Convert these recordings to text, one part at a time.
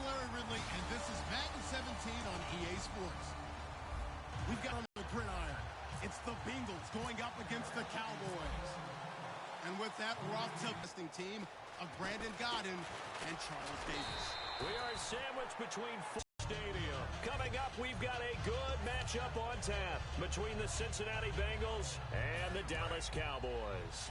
Larry Ridley, and this is Madden 17 on EA Sports. We've got on the gridiron. It's the Bengals going up against the Cowboys. And with that, we're off to the testing team of Brandon Godden and Charles Davis. We are sandwiched between stadium. Coming up, we've got a good matchup on tap between the Cincinnati Bengals and the Dallas Cowboys.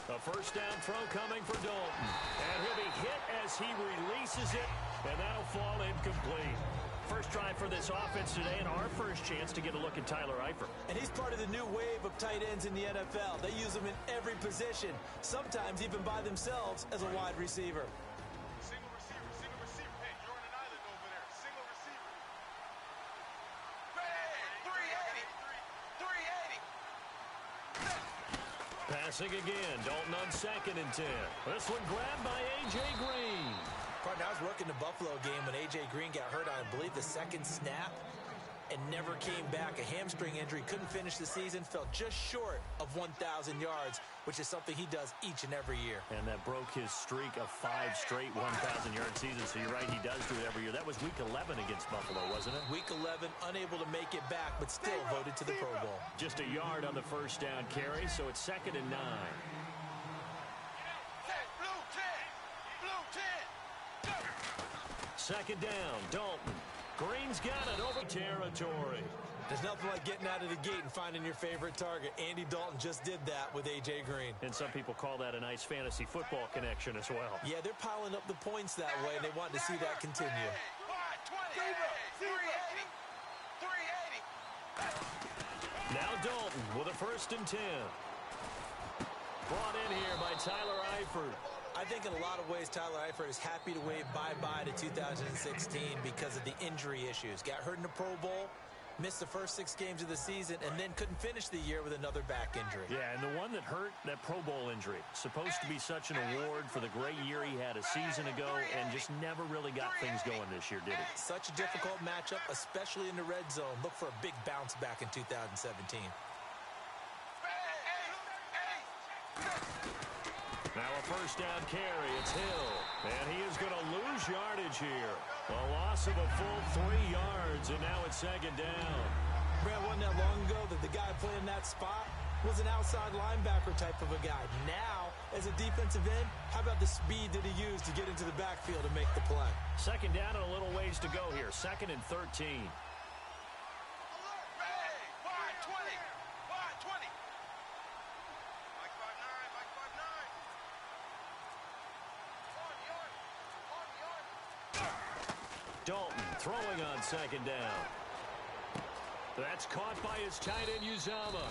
A first down throw coming for Dalton. And he'll be hit as he releases it, and that'll fall incomplete. First drive for this offense today, and our first chance to get a look at Tyler Eifert. And he's part of the new wave of tight ends in the NFL. They use them in every position, sometimes even by themselves as a wide receiver. Single receiver. Hey, you're on an island over there. Single receiver. Hey, 380. Passing again. Dalton on 2nd and 10. This one grabbed by A.J. Green. Partner, I was working the Buffalo game when A.J. Green got hurt on, I believe, the second snap and never came back. A hamstring injury, couldn't finish the season, fell just short of 1,000 yards, which is something he does each and every year. And that broke his streak of 5 straight 1,000-yard seasons. So you're right, he does do it every year. That was Week 11 against Buffalo, wasn't it? Week 11, unable to make it back, but still voted to the Pro Bowl. Just a yard on the first down carry, so it's 2nd and 9. Second down, Dalton. Green's got it over territory. There's nothing like getting out of the gate and finding your favorite target. Andy Dalton just did that with A.J. Green. And some people call that a nice fantasy football connection as well. Yeah, they're piling up the points that way, and they want to see that continue. 380. Now Dalton with a 1st and 10. Brought in here by Tyler Eifert. I think in a lot of ways, Tyler Eifert is happy to wave bye-bye to 2016 because of the injury issues. Got hurt in the Pro Bowl, missed the first 6 games of the season, and then couldn't finish the year with another back injury. Yeah, and the one that hurt, that Pro Bowl injury, supposed to be such an award for the great year he had a season ago and just never really got things going this year, did he? Such a difficult matchup, especially in the red zone. Look for a big bounce back in 2017. Now a first down carry. It's Hill. And he is going to lose yardage here. A loss of a full 3 yards, and now it's 2nd down. Brad, wasn't that long ago that the guy playing that spot was an outside linebacker type of a guy. Now, as a defensive end, how about the speed that he used to get into the backfield and make the play? 2nd down and a little ways to go here. 2nd and 13. Dalton throwing on 2nd down. That's caught by his tight end, Uzama.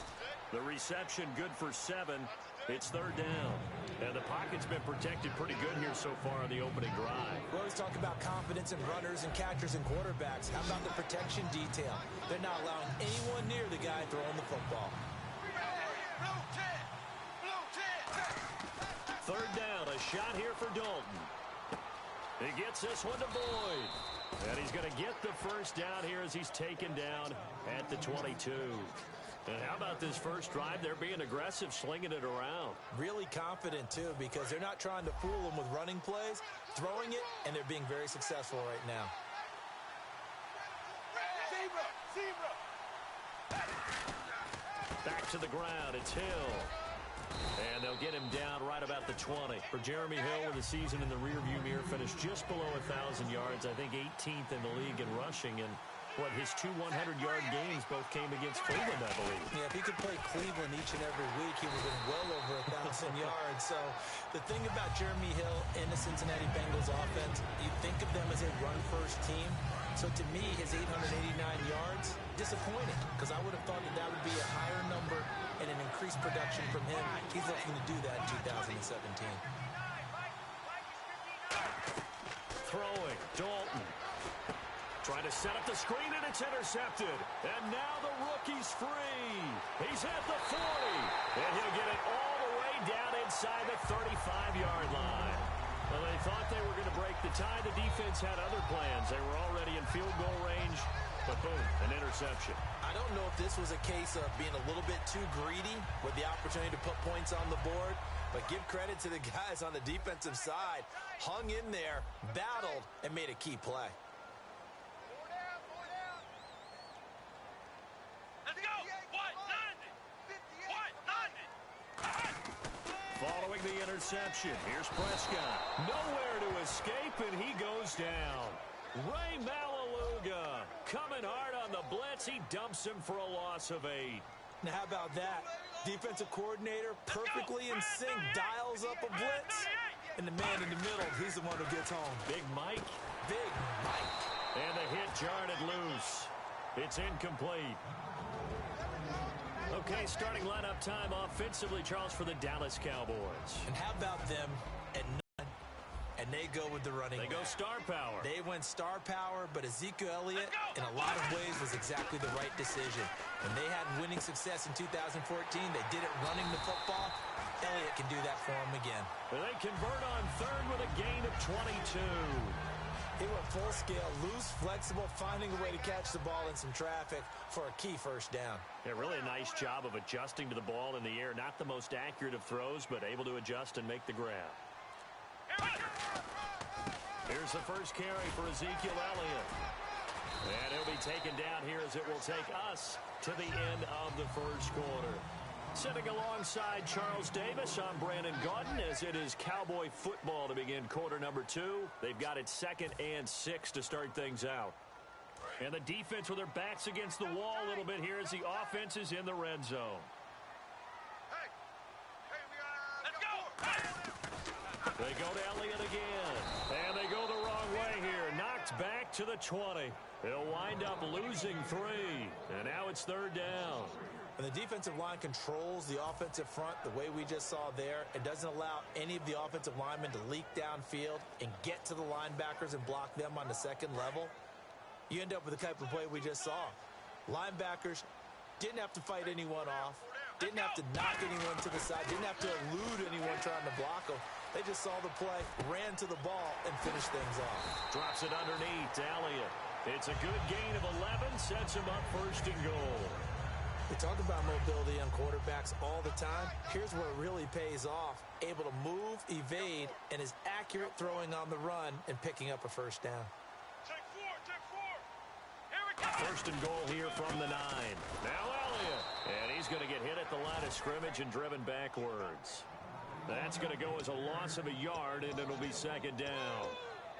The reception good for 7. It's 3rd down. And the pocket's been protected pretty good here so far on the opening drive. We always talk about confidence in runners and catchers and quarterbacks. How about the protection detail? They're not allowing anyone near the guy throwing the football. 3rd down, a shot here for Dalton. He gets this one to Boyd. And he's going to get the first down here as he's taken down at the 22. And how about this first drive? They're being aggressive, slinging it around. Really confident, too, because they're not trying to fool them with running plays, throwing it, and they're being very successful right now. Back to the ground. It's Hill. And they'll get him down right about the 20. For Jeremy Hill, with the season in the rearview mirror, finished just below 1,000 yards. I think 18th in the league in rushing. And what, his 2 100-yard games both came against Cleveland, I believe. Yeah, if he could play Cleveland each and every week, he would have been well over 1,000 yards. So the thing about Jeremy Hill in the Cincinnati Bengals offense, you think of them as a run-first team. So to me, his 889 yards, disappointing, because I would have thought that that would be a higher number and an increased production from him. He's looking to do that in 2017. Throwing, Dalton. Trying to set up the screen, and it's intercepted. And now the rookie's free. He's at the 40. And he'll get it all the way down inside the 35-yard line. Well, they thought they were going to break the tie. The defense had other plans. They were already in field goal range. But boom, an interception. I I don't know if this was a case of being a little bit too greedy with the opportunity to put points on the board, but give credit to the guys on the defensive side. Hung in there, battled, and made a key play. Let's go. 190. Following the interception, here's Prescott. Nowhere to escape, and he goes down. Ray Malaluga coming hard on the blitz. He dumps him for a loss of 8. Now, how about that? Defensive coordinator perfectly in sync, dials up a blitz, and the man in the middle, he's the one who gets home. Big Mike. Big Mike. And the hit jarred it loose. It's incomplete. Okay, starting lineup time offensively, Charles, for the Dallas Cowboys. And how about them at 9? And they go with the running They go back. star power. They went star power, but Ezekiel Elliott, in a lot of ways, was exactly the right decision. When they had winning success in 2014, they did it running the football. Elliott can do that for them again. They convert on third with a gain of 22. He went full scale, loose, flexible, finding a way to catch the ball in some traffic for a key first down. Yeah, really a nice job of adjusting to the ball in the air. Not the most accurate of throws, but able to adjust and make the grab. Here's the first carry for Ezekiel Elliott. And he'll be taken down here as it will take us to the end of the first quarter. Sitting alongside Charles Davis, I'm Brandon Gaudin, as it is Cowboy football to begin quarter number 2. They've got it 2nd and 6 to start things out. And the defense with their backs against the wall a little bit here as the offense is in the red zone. They go to Elliott again. And they go the wrong way here. Knocked back to the 20. They'll wind up losing 3. And now it's 3rd down. When the defensive line controls the offensive front the way we just saw there, it doesn't allow any of the offensive linemen to leak downfield and get to the linebackers and block them on the second level. You end up with the type of play we just saw. Linebackers didn't have to fight anyone off, didn't have to knock anyone to the side, didn't have to elude anyone trying to block them. They just saw the play, ran to the ball, and finished things off. Drops it underneath to Elliott. It's a good gain of 11, sets him up 1st and goal. We talk about mobility on quarterbacks all the time. Here's where it really pays off. Able to move, evade, and is accurate throwing on the run and picking up a first down. Take 4. Here we go. 1st and goal here from the 9. Now Elliott. And he's going to get hit at the line of scrimmage and driven backwards. That's going to go as a loss of a yard, and it'll be 2nd down.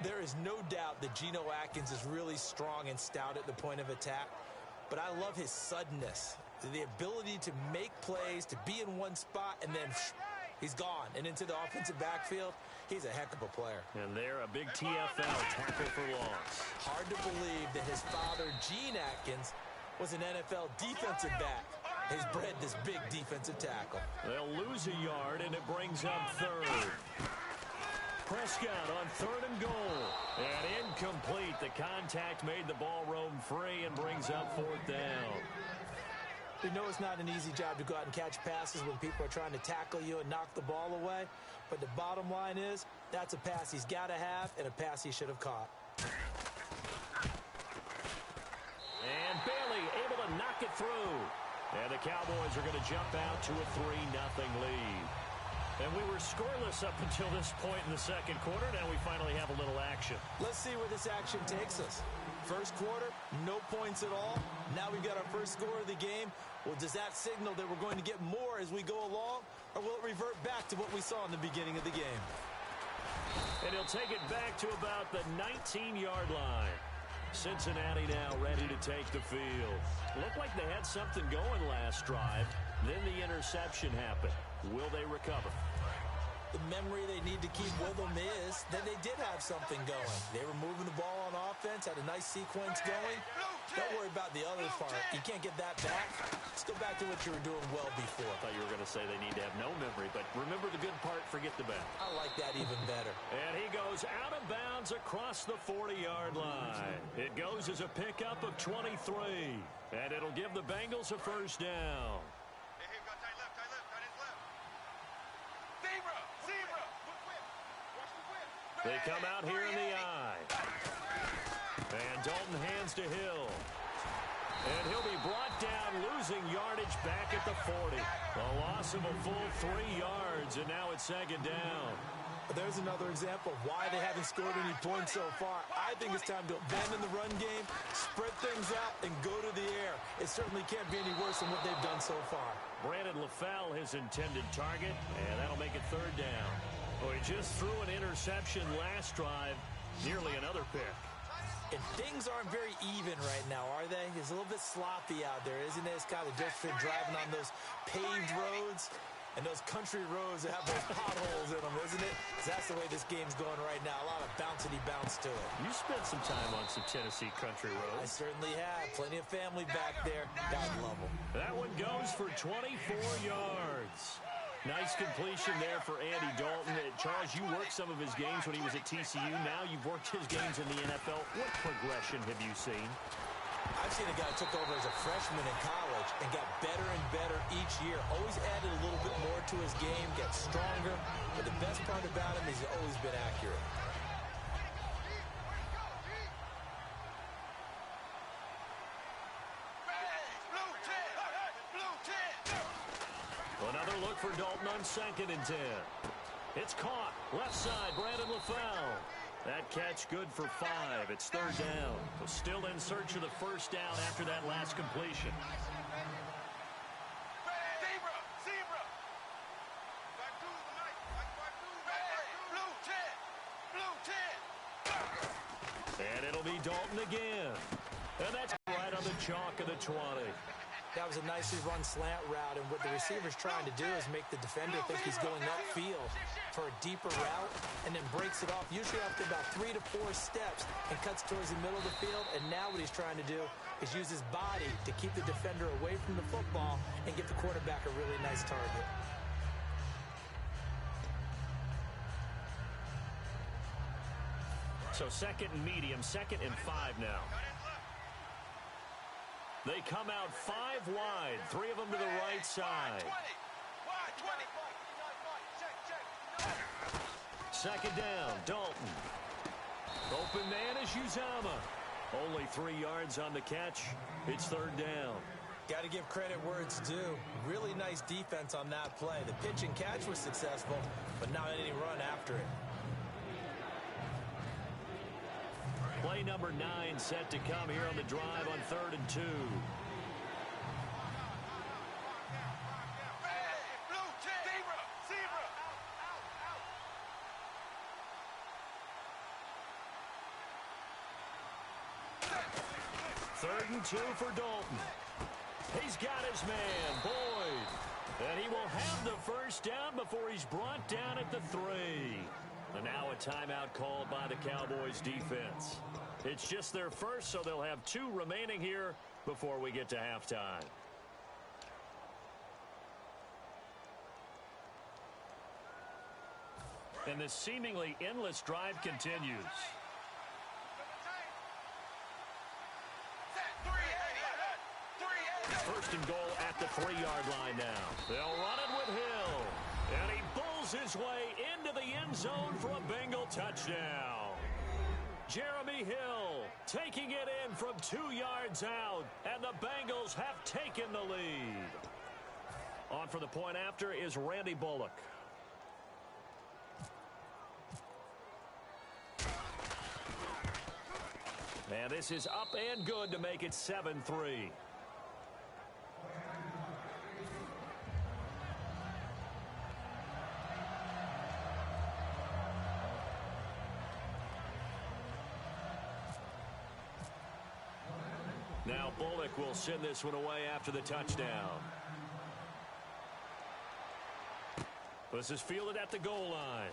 There is no doubt that Geno Atkins is really strong and stout at the point of attack, but I love his suddenness, the ability to make plays, to be in one spot, and then he's gone and into the offensive backfield. He's a heck of a player. And there, a big TFL tackle for loss. Hard to believe that his father, Gene Atkins, was an NFL defensive back. He's bred this big defensive tackle. They'll lose a yard, and it brings up 3rd. Prescott on 3rd and goal. And incomplete. The contact made the ball roam free and brings up 4th down. We know it's not an easy job to go out and catch passes when people are trying to tackle you and knock the ball away. But the bottom line is, that's a pass he's got to have and a pass he should have caught. And Bailey able to knock it through. And the Cowboys are going to jump out to a 3-0 lead. And we were scoreless up until this point in the second quarter. Now we finally have a little action. Let's see where this action takes us. First quarter, no points at all. Now we've got our first score of the game. Well, does that signal that we're going to get more as we go along? Or will it revert back to what we saw in the beginning of the game? And he'll take it back to about the 19-yard line. Cincinnati now ready to take the field. Looked like they had something going last drive. Then the interception happened. Will they recover? The memory they need to keep with them is that they did have something going. They were moving the ball on offense, had a nice sequence going. Don't worry about the other part. You can't get that back. Let's go back to what you were doing well before. I thought you were going to say they need to have no memory, but remember the good part, forget the bad. I like that even better. And he goes out of bounds across the 40-yard line. It goes as a pickup of 23. And it'll give the Bengals a first down. Hey, got tight left. Zebra. Watch the whip. They come out here in the eye. And Dalton hands to Hill. And he'll be brought down losing yardage back at the 40. A loss of a full 3 yards, and now it's second down. There's another example of why they haven't scored any points so far. I think it's time to abandon the run game, spread things out, and go to the air. It certainly can't be any worse than what they've done so far. Brandon LaFell, his intended target, and that'll make it third down. Well, he just threw an interception last drive, nearly another pick. And things aren't very even right now, are they? It's a little bit sloppy out there, isn't it? It's kind of different between driving on those paved roads and those country roads that have those potholes in them, isn't it? 'Cause that's the way this game's going right now. A lot of bouncy bounce to it. You spent some time on some Tennessee country roads. I certainly have. Plenty of family back there. God love them. That one goes for 24 yards. Nice completion there for Andy Dalton. Charles, you worked some of his games when he was at TCU. Now you've worked his games in the NFL. What progression have you seen? I've seen a guy who took over as a freshman in college and got better and better each year. Always added a little bit more to his game, got stronger. But the best part about him is he's always been accurate. Another look for Dalton on 2nd and 10. It's caught. Left side, Brandon LaFell. That catch good for 5. It's third down. So still in search of the first down after that last completion. And it'll be Dalton again. And that's right on the chalk of the 20. That was a nicely run slant route, and what the receiver's trying to do is make the defender think he's going upfield for a deeper route, and then breaks it off, usually after about 3 to 4 steps, and cuts towards the middle of the field. And now what he's trying to do is use his body to keep the defender away from the football and give the quarterback a really nice target. So 2nd and medium, 2nd and 5 now. They come out 5 wide, 3 of them to the right side. Second down, Dalton. Open man is Uzama. Only 3 yards on the catch. It's third down. Got to give credit where it's due. Really nice defense on that play. The pitch and catch was successful, but not any run after it. Play number 9 set to come here on the drive on 3rd and 2. Third and 2 for Dalton. He's got his man, Boyd. And he will have the first down before he's brought down at the 3. And now a timeout called by the Cowboys defense. It's just their first, so they'll have 2 remaining here before we get to halftime. And this seemingly endless drive continues. First and goal at the 3-yard line now. They'll run it with Hill. And he bulls his way into the end zone for a Bengal touchdown. Jeremy Hill taking it in from 2 yards out. And the Bengals have taken the lead. On for the point after is Randy Bullock. And this is up and good to make it 7-3. Now Bullock will send this one away after the touchdown. This is fielded at the goal line.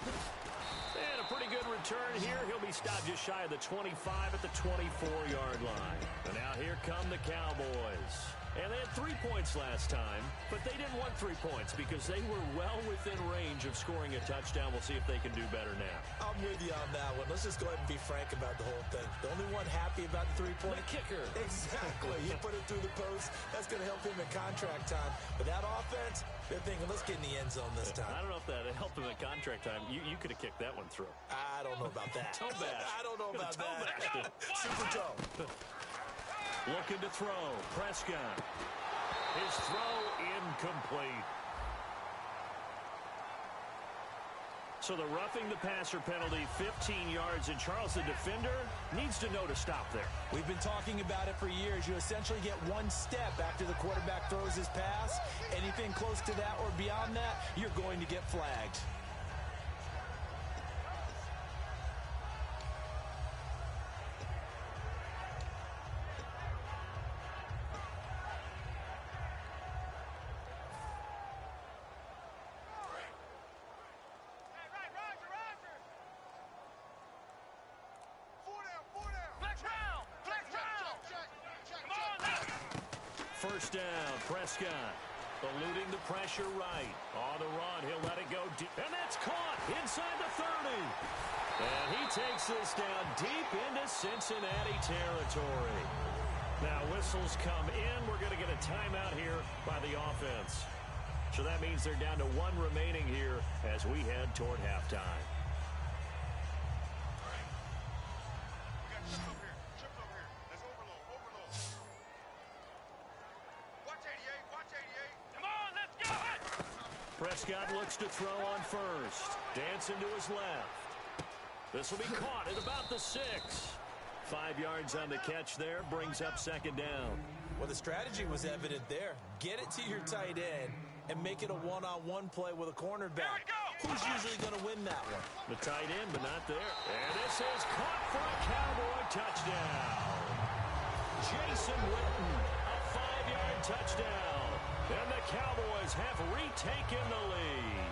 And a pretty good return here. He'll be stopped just shy of the 25 at the 24-yard line. And now here come the Cowboys. And they had 3 points last time, but they didn't want 3 points because they were well within range of scoring a touchdown. We'll see if they can do better now. I'm with you on that one. Let's just go ahead and be frank about the whole thing. The only one happy about the 3-point kicker. Exactly. He put it through the post. That's going to help him in contract time. But that offense, they're thinking, let's get in the end zone this time. I don't know if that helped him at contract time. You could have kicked that one through. I don't know about that. Toe bash. I don't know about that. Toe bash. Super toe. Looking to throw. Prescott. His throw incomplete. So the roughing the passer penalty, 15 yards, and Charles, the defender, needs to know to stop there. We've been talking about it for years. You essentially get one step after the quarterback throws his pass. Anything close to that or beyond that, you're going to get flagged. First down, Prescott. Eluding the pressure right. On the run, he'll let it go deep. And that's caught inside the 30. And he takes this down deep into Cincinnati territory. Now whistles come in. We're going to get a timeout here by the offense. So that means they're down to one remaining here as we head toward halftime. Prescott looks to throw on first. Dancing to his left. This will be caught at about the 6. 5 yards on the catch there. Brings up second down. Well, the strategy was evident there. Get it to your tight end and make it a one-on-one play with a cornerback. Who's usually going to win that one? The tight end, but not there. And this is caught for a Cowboy touchdown. Jason Witten, a 5-yard touchdown. And the Cowboys have retaken the lead.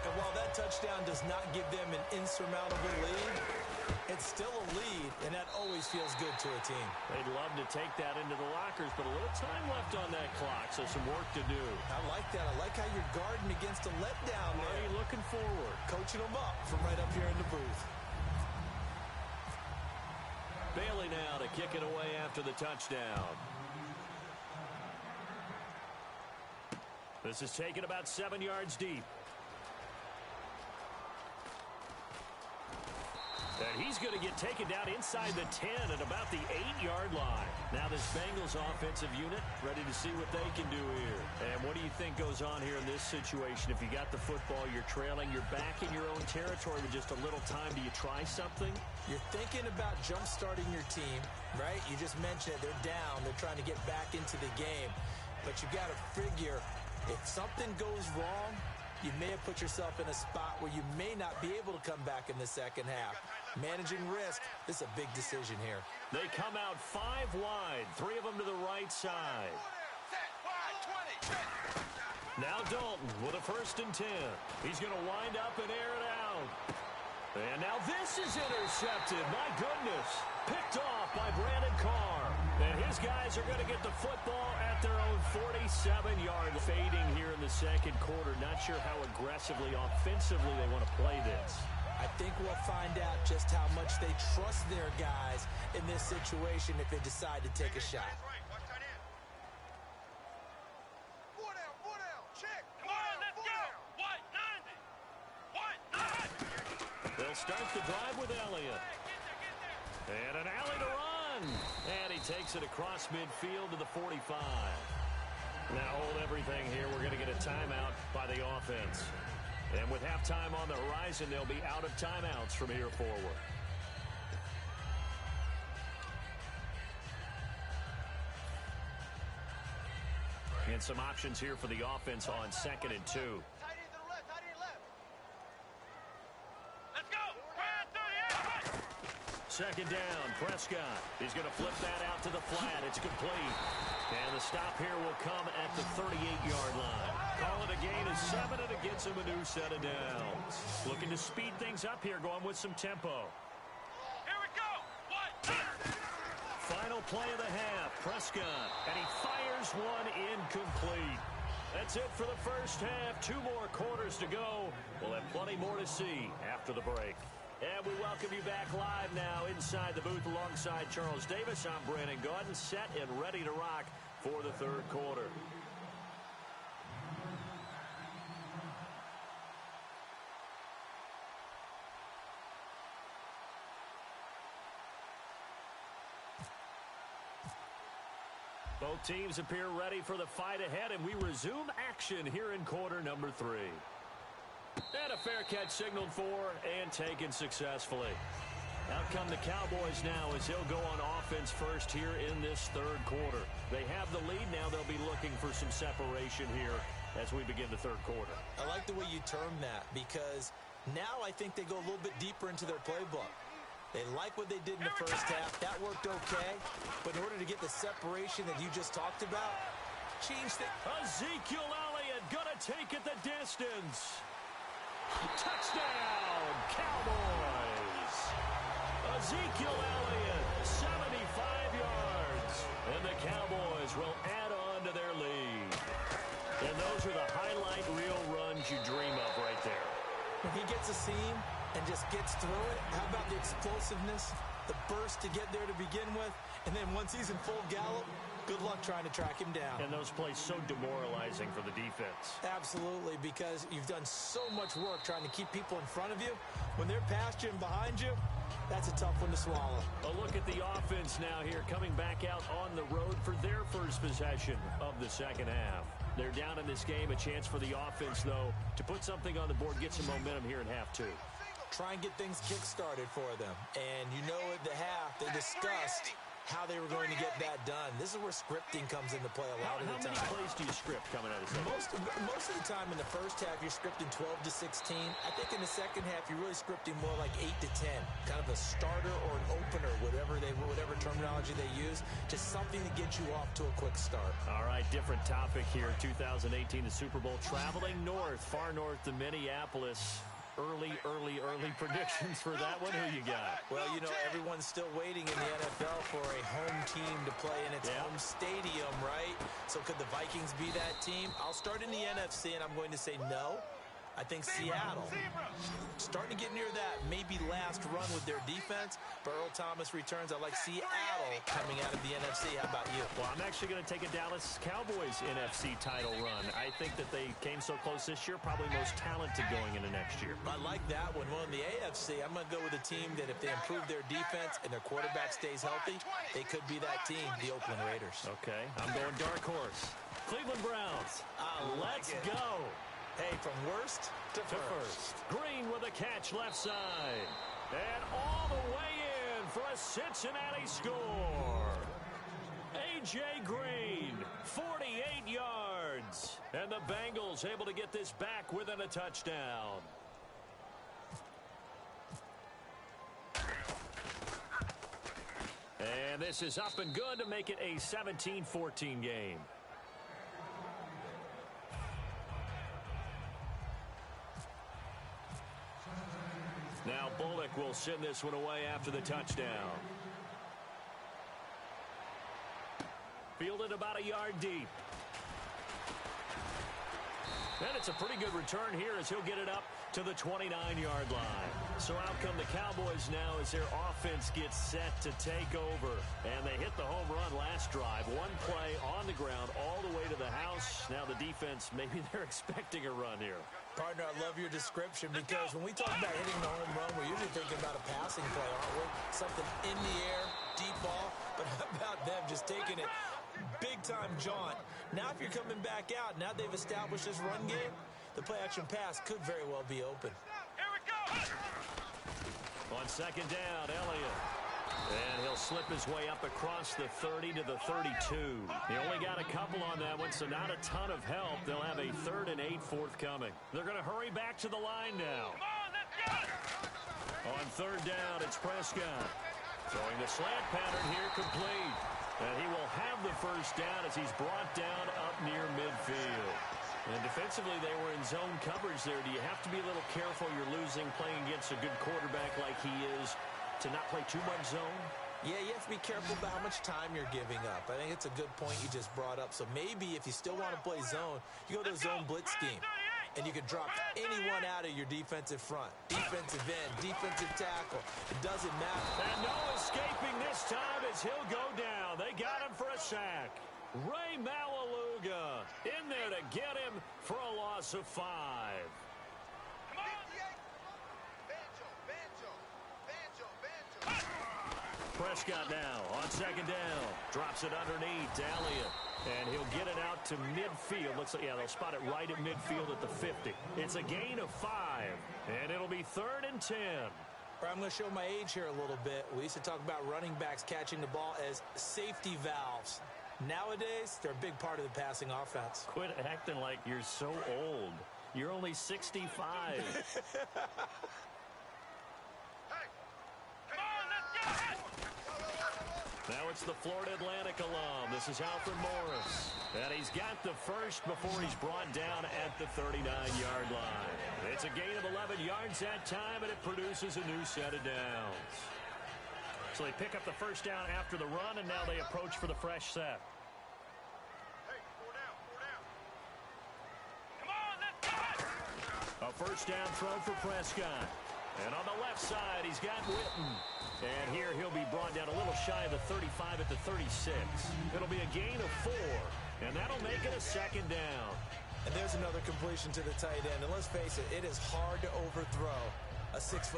And while that touchdown does not give them an insurmountable lead, it's still a lead, and that always feels good to a team. They'd love to take that into the lockers, but a little time left on that clock, so some work to do. I like that. I like how you're guarding against a letdown there. Are you looking forward? Coaching them up from right up here in the booth. Bailey now to kick it away after the touchdown. This is taken about 7 yards deep. And he's going to get taken down inside the 10 at about the 8-yard line. Now this Bengals offensive unit ready to see what they can do here. And what do you think goes on here in this situation? If you got the football, you're trailing, you're back in your own territory with just a little time. Do you try something? You're thinking about jump-starting your team, right? You just mentioned it. They're down. They're trying to get back into the game. But you got to figure, if something goes wrong, you may have put yourself in a spot where you may not be able to come back in the second half. Managing risk, this is a big decision here. They come out 5 wide, 3 of them to the right side. Now Dalton with a 1st and 10. He's going to wind up and air it out. And now this is intercepted. My goodness. Picked off by Brandon Carr. And his guys are going to get the football at their own 47-yard. Fading here in the second quarter. Not sure how aggressively, offensively they want to play this. I think we'll find out just how much they trust their guys in this situation if they decide to take a shot. They'll start the drive with Elliott. And an alley to run. And he takes it across midfield to the 45. Now hold everything here. We're going to get a timeout by the offense. And with halftime on the horizon, they'll be out of timeouts from here forward. And some options here for the offense on 2nd and 2. Second down, Prescott. He's going to flip that out to the flat. It's complete. And the stop here will come at the 38-yard line. Call it a gain of 7, and it gets him a new set of downs. Looking to speed things up here, going with some tempo. Here we go. Final play of the half, Prescott. And he fires one incomplete. That's it for the first half. 2 more quarters to go. We'll have plenty more to see after the break. And we welcome you back live now inside the booth alongside Charles Davis. I'm Brandon Gaudin, set and ready to rock for the 3rd quarter. Both teams appear ready for the fight ahead, and we resume action here in quarter number 3. And a fair catch signaled for and taken successfully. Out come the Cowboys now as he'll go on offense first here in this third quarter. They have the lead. Now they'll be looking for some separation here as we begin the third quarter. I like the way you term that because now I think they go a little bit deeper into their playbook. They like what they did in the first half. That worked okay. But in order to get the separation that you just talked about, change things. Ezekiel Elliott going to take it the distance. Touchdown, Cowboys. Ezekiel Elliott, 75 yards. And the Cowboys will add on to their lead. And those are the highlight reel runs you dream of right there. When he gets a seam and just gets through it, how about the explosiveness, the burst to get there to begin with, and then once he's in full gallop, good luck trying to track him down. And those plays so demoralizing for the defense. Absolutely, because you've done so much work trying to keep people in front of you. When they're past you and behind you, that's a tough one to swallow. A look at the offense now here, coming back out on the road for their first possession of the second half. They're down in this game. A chance for the offense, though, to put something on the board, get some momentum here in half 2. Try and get things kick-started for them. And you know at the half, they discussed how they were going to get that done. This is where scripting comes into play a lot of the time. How many plays do you script coming out of the second? Most of the time in the first half, you're scripting 12 to 16. I think in the second half, you're really scripting more like 8 to 10. Kind of a starter or an opener, whatever terminology they use. Just something to get you off to a quick start. All right, different topic here. 2018, the Super Bowl, traveling north, far north to Minneapolis. Early predictions for that one. Who you got? Well, you know, everyone's still waiting in the NFL for a home team to play in its home stadium, right? So could the Vikings be that team? I'll start in the NFC, and I'm going to say no. I think Seattle, starting to get near that maybe last run with their defense. Earl Thomas returns. I like Seattle coming out of the NFC. How about you? Well, I'm actually going to take a Dallas Cowboys NFC title run. I think that they came so close this year, probably most talented going into next year. I like that one. Well, in the AFC, I'm going to go with a team that if they improve their defense and their quarterback stays healthy, they could be that team, the Oakland Raiders. Okay, I'm going dark horse. Cleveland Browns. Let's go. Hey, from worst to first. Green with a catch left side. And all the way in for a Cincinnati score. A.J. Green, 48 yards. And the Bengals able to get this back within a touchdown. And this is up and good to make it a 17-14 game. Now Bullock will send this one away after the touchdown. Fielded about a yard deep. And it's a pretty good return here as he'll get it up to the 29-yard line. So out come the Cowboys now as their offense gets set to take over. And they hit the home run last drive. One play on the ground all the way to the house. Now the defense, maybe they're expecting a run here. Partner, I love your description because when we talk about hitting the home run, we're usually thinking about a passing play, aren't we? Something in the air, deep ball. But how about them just taking it big-time jaunt? Now if you're coming back out, now they've established this run game, the play-action pass could very well be open. Here we go. On second down, Elliott. And he'll slip his way up across the 30 to the 32. He only got a couple on that one, so not a ton of help. They'll have a 3rd and 8 forthcoming. They're going to hurry back to the line now. Come on, let's go. On third down, it's Prescott. Throwing the slant pattern here complete. And he will have the first down as he's brought down up near midfield. And defensively, they were in zone coverage there. Do you have to be a little careful? You're losing playing against a good quarterback like he is to not play too much zone? Yeah, you have to be careful about how much time you're giving up. I think it's a good point you just brought up. So maybe if you still want to play zone, you go to a zone blitz scheme. And you can drop anyone out of your defensive front. Defensive end, defensive tackle. It doesn't matter. And no escaping this time as he'll go down. They got him for a sack. Ray Malaluga in there to get him for a loss of 5. Come on. Banjo. Prescott now on second down. Drops it underneath to Elliott. And he'll get it out to midfield. Looks like, yeah, they'll spot it right at midfield at the 50. It's a gain of 5, and it'll be 3rd and 10. I'm going to show my age here a little bit. We used to talk about running backs catching the ball as safety valves. Nowadays, they're a big part of the passing offense. Quit acting like you're so old. You're only 65. Now it's the Florida Atlantic alum. This is Alfred Morris. And he's got the first before he's brought down at the 39-yard line. It's a gain of 11 yards that time, and it produces a new set of downs. So they pick up the first down after the run, and now they approach for the fresh set. Hey, 4 down, 4 down. Come on, let's go! A first down throw for Prescott. And on the left side, he's got Witten. And here he'll be brought down a little shy of the 35 at the 36. It'll be a gain of 4, and that'll make it a second down. And there's another completion to the tight end. And let's face it, it is hard to overthrow a 6'6"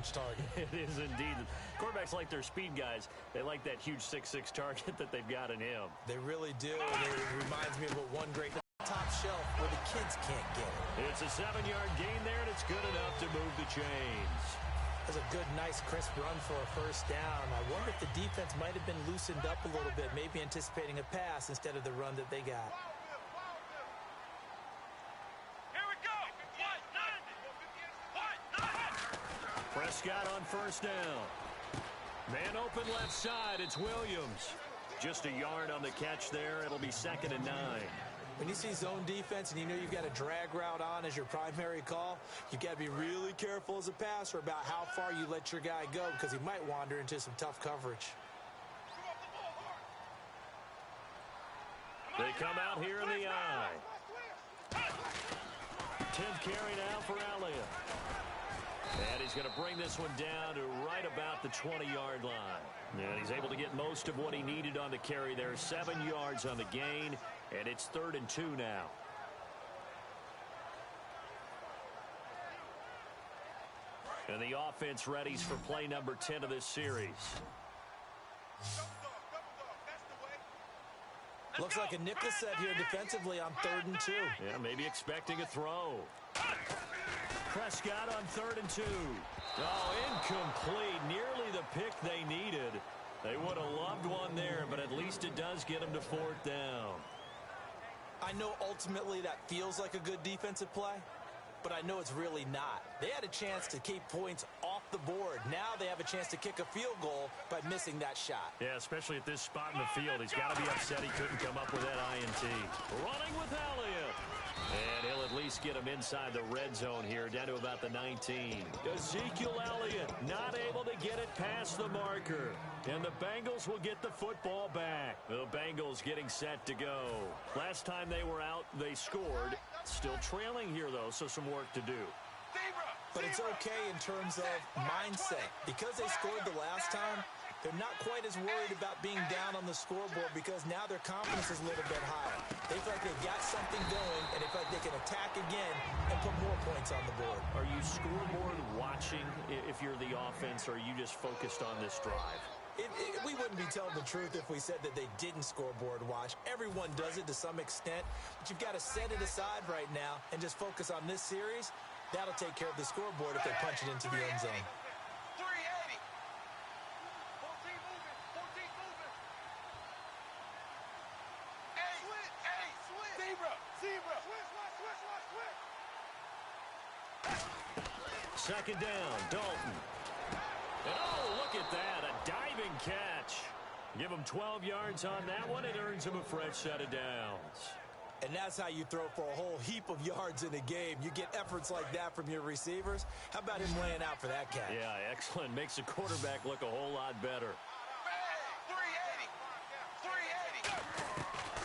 target. It is indeed. Quarterbacks like their speed guys. They like that huge 6'6" target that they've got in him. They really do. And it reminds me of what one great top shelf where the kids can't get it. It's a 7-yard gain there, and it's good enough to move the chains. That's a good, nice, crisp run for a first down. I wonder if the defense might have been loosened up a little bit, maybe anticipating a pass instead of the run that they got. Here we go. Prescott on first down. Man open left side. It's Williams. Just a yard on the catch there. It'll be 2nd and 9. When you see zone defense and you know you've got a drag route on as your primary call, you've got to be really careful as a passer about how far you let your guy go because he might wander into some tough coverage. They come out here in the eye. 10th carry now for Elliott. And he's going to bring this one down to right about the 20-yard line. And he's able to get most of what he needed on the carry there. 7 yards on the gain, and it's 3rd and 2 now. And the offense readies for play number 10 of this series. Looks like a nickel set here defensively on 3rd and 2. Yeah, maybe expecting a throw. Prescott on 3rd and 2. Oh, incomplete. Nearly the pick they needed. They would have loved one there, but at least it does get them to 4th down. I know ultimately that feels like a good defensive play, but I know it's really not. They had a chance to keep points off the board. Now they have a chance to kick a field goal by missing that shot. Yeah, especially at this spot in the field. He's got to be upset he couldn't come up with that INT. Running with Elliott. And he'll at least get him inside the red zone here, down to about the 19. Ezekiel Elliott not able to get it past the marker. And the Bengals will get the football back. The Bengals getting set to go. Last time they were out, they scored. Still trailing here, though, so some work to do. But it's okay in terms of mindset. Because they scored the last time, they're not quite as worried about being down on the scoreboard because now their confidence is a little bit higher. They feel like they've got something going, and they feel like they can attack again and put more points on the board. Are you scoreboard watching if you're the offense, or are you just focused on this drive? We wouldn't be telling the truth if we said that they didn't scoreboard watch. Everyone does it to some extent, but you've got to set it aside right now and just focus on this series. That'll take care of the scoreboard if they punch it into the end zone. 380. 14 moving. 14 moving. Hey, switch. Zebra. Switch. Second down, Dalton. And oh, look at that, a diving catch. Give him 12 yards on that one. It earns him a fresh set of downs. And that's how you throw for a whole heap of yards in a game. You get efforts like that from your receivers. How about him laying out for that catch? Yeah, excellent. Makes the quarterback look a whole lot better. 380.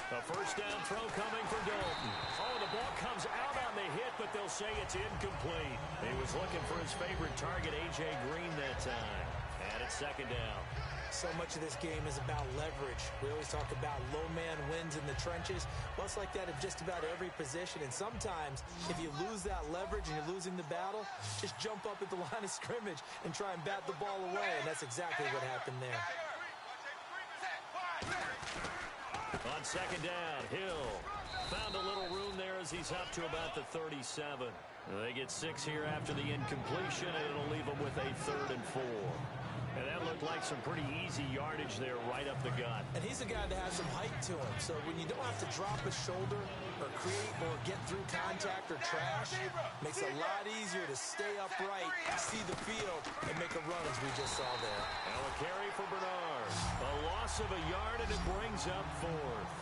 A first down throw coming for Dalton. Oh, the ball comes out on the hit, but they'll say it's incomplete. He was looking for his favorite target, A.J. Green, that time. And it's second down. So much of this game is about leverage. We always talk about low man wins in the trenches. Well, it's like that in just about every position. And sometimes, if you lose that leverage and you're losing the battle, just jump up at the line of scrimmage and try and bat the ball away. And that's exactly what happened there. On second down, Hill found a little room there as he's up to about the 37. They get 6 here after the incompletion, and it'll leave them with a 3rd and 4. And that looked like some pretty easy yardage there right up the gut. And he's a guy that has some height to him. So when you don't have to drop a shoulder or create or get through contact or trash, makes it a lot easier to stay upright, see the field, and make a run as we just saw there. Now a carry for Bernard. A loss of a yard, and it brings up 4th.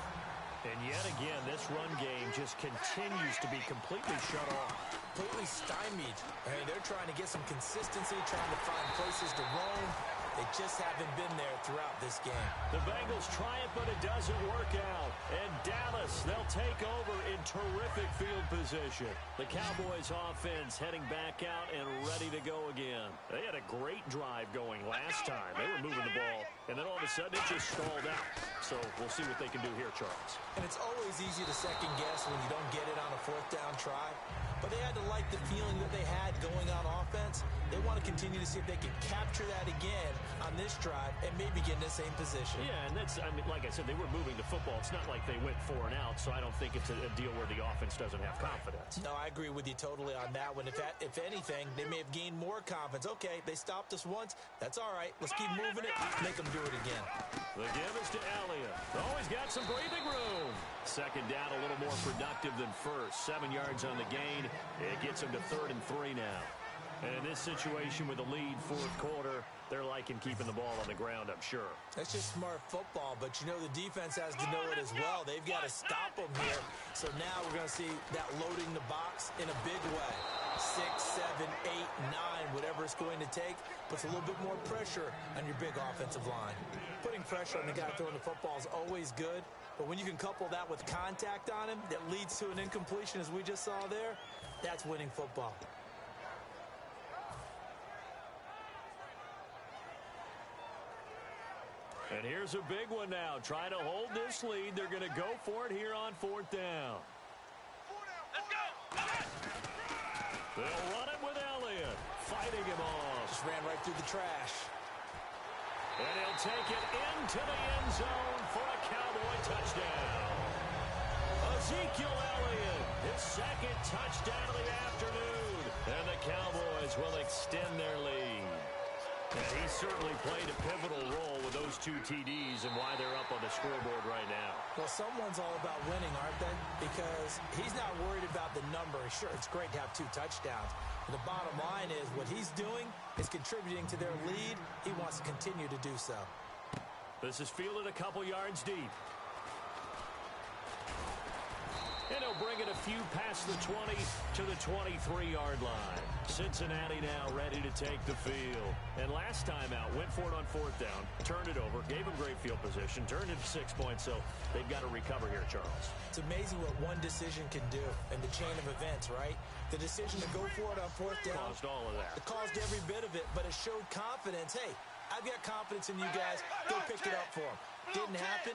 And yet again, this run game just continues to be completely shut off. Completely stymied. I mean, they're trying to get some consistency, trying to find places to roam. They just haven't been there throughout this game. The Bengals try it, but it doesn't work out. And Dallas, they'll take over in terrific field position. The Cowboys offense heading back out and ready to go again. They had a great drive going last time. They were moving the ball, and then all of a sudden it just stalled out. So we'll see what they can do here, Charles. And it's always easy to second guess when you don't get it on a 4th down try. But they had to like the feeling that they had going on offense. They want to continue to see if they can capture that again on this drive and maybe get in the same position. Yeah, and that's, I mean, like I said, they were moving the football. It's not like they went 4 and out, so I don't think it's a deal where the offense doesn't have confidence. No, I agree with you totally on that one. If anything, they may have gained more confidence. Okay, they stopped us once. That's all right. Let's keep moving it. Make them do it again. The give is to Elliott. Always got some breathing room. Second down, a little more productive than first. 7 yards on the gain. It gets them to 3rd and 3 now. And in this situation with a lead, 4th quarter, they're liking keeping the ball on the ground, I'm sure. That's just smart football, but you know the defense has to know it as well. They've got to stop them here. So now we're going to see that loading the box in a big way. 6, 7, 8, 9, whatever it's going to take, puts a little bit more pressure on your big offensive line. Putting pressure on the guy throwing the football is always good, but when you can couple that with contact on him that leads to an incompletion, as we just saw there, that's winning football. And here's a big one now. Trying to hold this lead. They're going to go for it here on 4th down. Let's go. They'll run it with Elliott. Fighting him off. Just ran right through the trash. And he'll take it into the end zone for a Cowboy touchdown. Ezekiel Elliott, his 2nd touchdown of the afternoon. And the Cowboys will extend their lead. And he certainly played a pivotal role with those 2 TDs and why they're up on the scoreboard right now. Well, someone's all about winning, aren't they? Because he's not worried about the number. Sure, it's great to have 2 touchdowns. But the bottom line is what he's doing is contributing to their lead. He wants to continue to do so. This is fielded a couple yards deep. And he'll bring it a few past the 20 to the 23-yard line. Cincinnati now ready to take the field. And last time out, went for it on 4th down, turned it over, gave him great field position, turned it to 6 points, so they've got to recover here, Charles. It's amazing what one decision can do in the chain of events, right? The decision to go for it on 4th down. Caused all of that. It caused every bit of it, but it showed confidence. Hey, I've got confidence in you guys. Go pick it up for them. Didn't happen.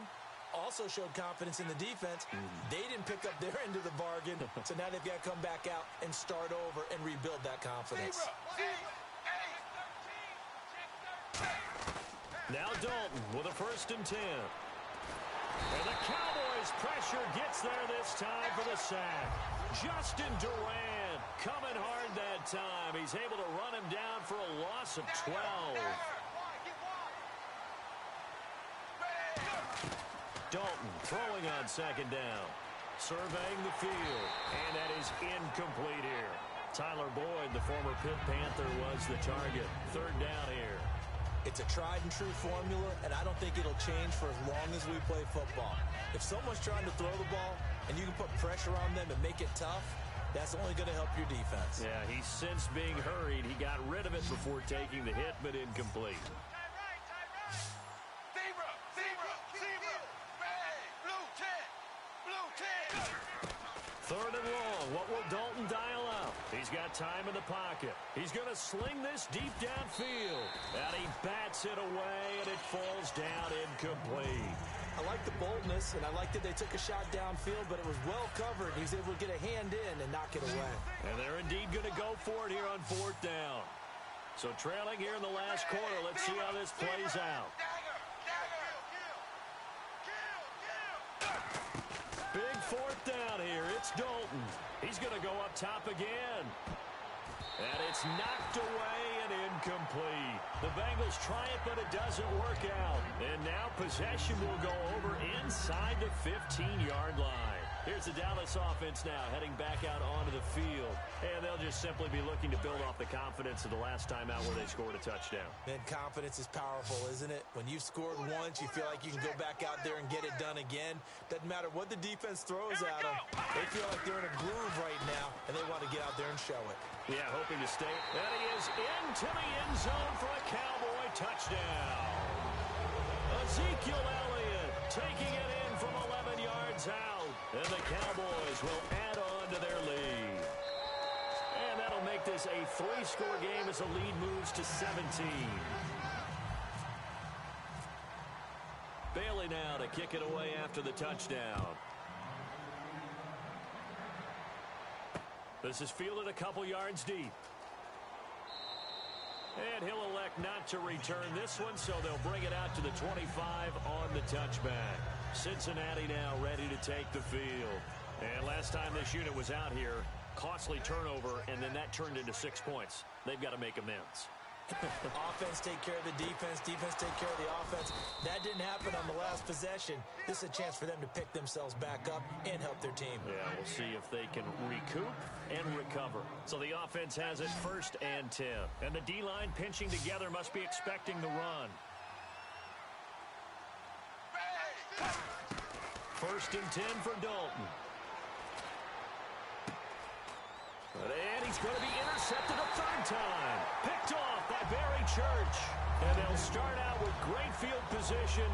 Also showed confidence in the defense. They didn't pick up their end of the bargain, so now they've got to come back out and start over and rebuild that confidence. Now Dalton with a 1st and 10. And the Cowboys pressure gets there this time for the sack. Justin Duran coming hard that time. He's able to run him down for a loss of 12. Dalton throwing on 2nd down. Surveying the field. And that is incomplete here. Tyler Boyd, the former Pitt Panther, was the target. 3rd down here. It's a tried-and-true formula, and I don't think it'll change for as long as we play football. If someone's trying to throw the ball and you can put pressure on them and make it tough, that's only going to help your defense. Yeah, he's since being hurried. He got rid of it before taking the hit, but incomplete. Third and long. What will Dalton dial up? He's got time in the pocket. He's going to sling this deep downfield. And he bats it away, and it falls down incomplete. I like the boldness, and I like that they took a shot downfield, but it was well covered. He was able to get a hand in and knock it away. And they're indeed going to go for it here on 4th down. So trailing here in the last quarter. Let's see how this plays out. It's Dalton. He's going to go up top again. And it's knocked away and incomplete. The Bengals try it, but it doesn't work out. And now possession will go over inside the 15-yard line. Here's the Dallas offense now heading back out onto the field. And they'll just simply be looking to build off the confidence of the last time out where they scored a touchdown. Man, confidence is powerful, isn't it? When you've scored once, you feel like you can go back out there and get it done again. Doesn't matter what the defense throws at them. They feel like they're in a groove right now, and they want to get out there and show it. Yeah, hoping to stay. And he is into the end zone for a Cowboy touchdown. Ezekiel Elliott taking it in from 11 yards out. And the Cowboys will add on to their lead. And that'll make this a 3-score game as the lead moves to 17. Bailey now to kick it away after the touchdown. This is fielded a couple yards deep. And he'll elect not to return this one, so they'll bring it out to the 25 on the touchback. Cincinnati now ready to take the field. And last time this unit was out here, costly turnover, and then that turned into 6 points. They've got to make amends. Offense take care of the defense. Defense take care of the offense. That didn't happen on the last possession. This is a chance for them to pick themselves back up and help their team. Yeah, we'll see if they can recoup and recover. So the offense has it 1st and 10. And the D-line pinching together must be expecting the run. 1st and 10 for Dalton. And he's going to be intercepted a 3rd time. Picked off by Barry Church. And they'll start out with great field position